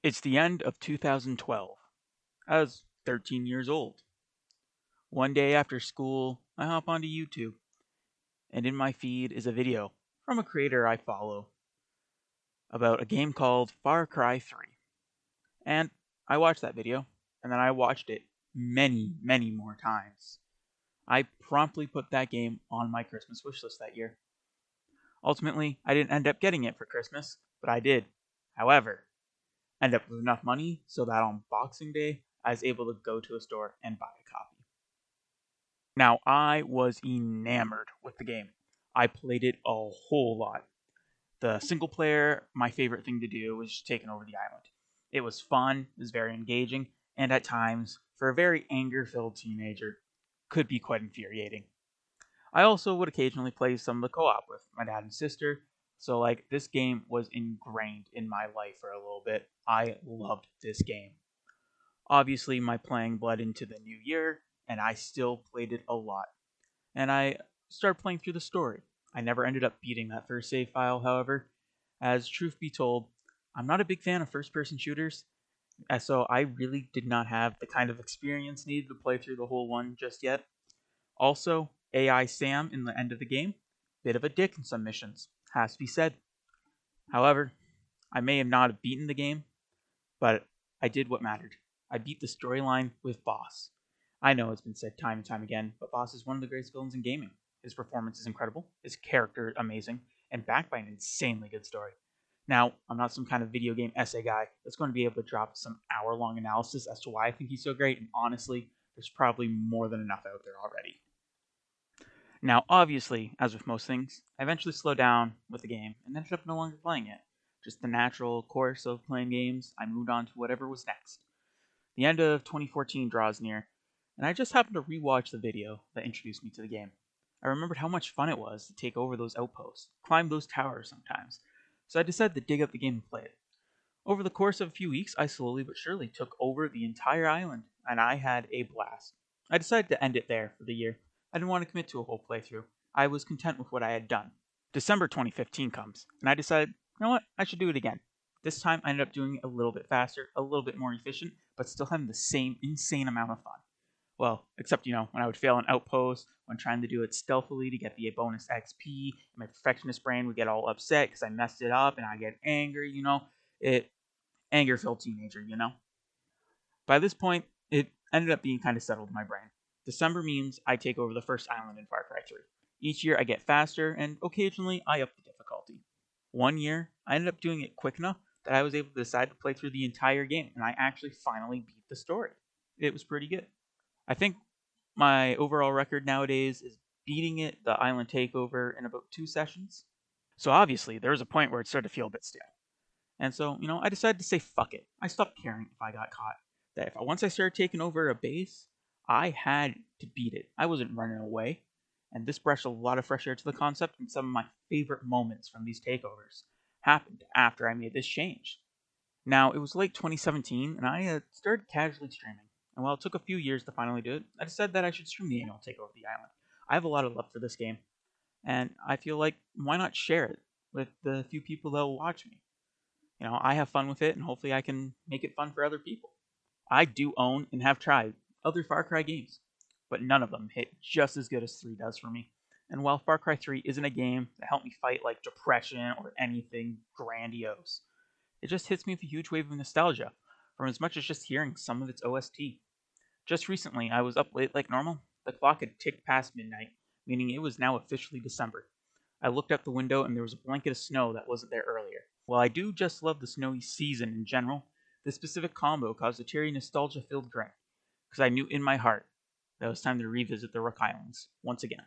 It's the end of 2012. I was 13 years old. One day after school, I hop onto YouTube, and in my feed is a video from a creator I follow about a game called Far Cry 3. And I watched that video, and then I watched it many, many more times. I promptly put that game on my Christmas wishlist that year. Ultimately, I didn't end up getting it for Christmas, but I did. However, end up with enough money so that on Boxing Day, I was able to go to a store and buy a copy. Now, I was enamored with the game. I played it a whole lot. The single player, my favorite thing to do was just taking over the island. It was fun, it was very engaging, and at times, for a very anger-filled teenager, could be quite infuriating. I also would occasionally play some of the co-op with my dad and sister, so like this game was ingrained in my life for a little bit. I loved this game. Obviously, my playing bled into the new year, and I still played it a lot. And I started playing through the story. I never ended up beating that first save file, however, as truth be told, I'm not a big fan of first person shooters, so I really did not have the kind of experience needed to play through the whole one just yet. Also, AI Sam in the end of the game, bit of a dick in some missions, has to be said. However, I may have not have beaten the game, but I did what mattered. I beat the storyline with Boss. I know it's been said time and time again, but Boss is one of the greatest villains in gaming. His performance is incredible, his character amazing, and backed by an insanely good story. Now, I'm not some kind of video game essay guy that's going to be able to drop some hour-long analysis as to why I think he's so great, and honestly, there's probably more than enough out there already. Now, obviously, as with most things, I eventually slowed down with the game and ended up no longer playing it. Just the natural course of playing games, I moved on to whatever was next. The end of 2014 draws near, and I just happened to rewatch the video that introduced me to the game. I remembered how much fun it was to take over those outposts, climb those towers sometimes, so I decided to dig up the game and play it. Over the course of a few weeks, I slowly but surely took over the entire island, and I had a blast. I decided to end it there for the year. I didn't want to commit to a whole playthrough. I was content with what I had done. December 2015 comes, and I decided, you know what, I should do it again. This time I ended up doing it a little bit faster, a little bit more efficient, but still having the same insane amount of fun. Well, except, when I would fail an outpost, when trying to do it stealthily to get the bonus XP, my perfectionist brain would get all upset because I messed it up and I get angry. It anger-filled teenager. By this point, it ended up being kind of settled in my brain. December means I take over the first island in Far Cry 3. Each year I get faster, and occasionally I up the difficulty. One year, I ended up doing it quick enough that I was able to decide to play through the entire game, and I actually finally beat the story. It was pretty good. I think my overall record nowadays is beating it, the island takeover, in about 2 sessions. So obviously, there was a point where it started to feel a bit stale. And so, I decided to say fuck it. I stopped caring if I got caught. Once I started taking over a base, I had to beat it. I wasn't running away. And this brought a lot of fresh air to the concept, and some of my favorite moments from these takeovers happened after I made this change. Now, it was late 2017, and I had started casually streaming. And while it took a few years to finally do it, I decided that I should stream the annual takeover of the island. I have a lot of love for this game, and I feel like why not share it with the few people that will watch me? I have fun with it, and hopefully I can make it fun for other people. I do own and have tried other Far Cry games, but none of them hit just as good as 3 does for me. And while Far Cry 3 isn't a game that helped me fight like depression or anything grandiose, it just hits me with a huge wave of nostalgia from as much as just hearing some of its OST. Just recently, I was up late like normal. The clock had ticked past midnight, meaning it was now officially December. I looked out the window and there was a blanket of snow that wasn't there earlier. While I do just love the snowy season in general, this specific combo caused a teary nostalgia-filled grin, because I knew in my heart that it was time to revisit the Rook Islands once again.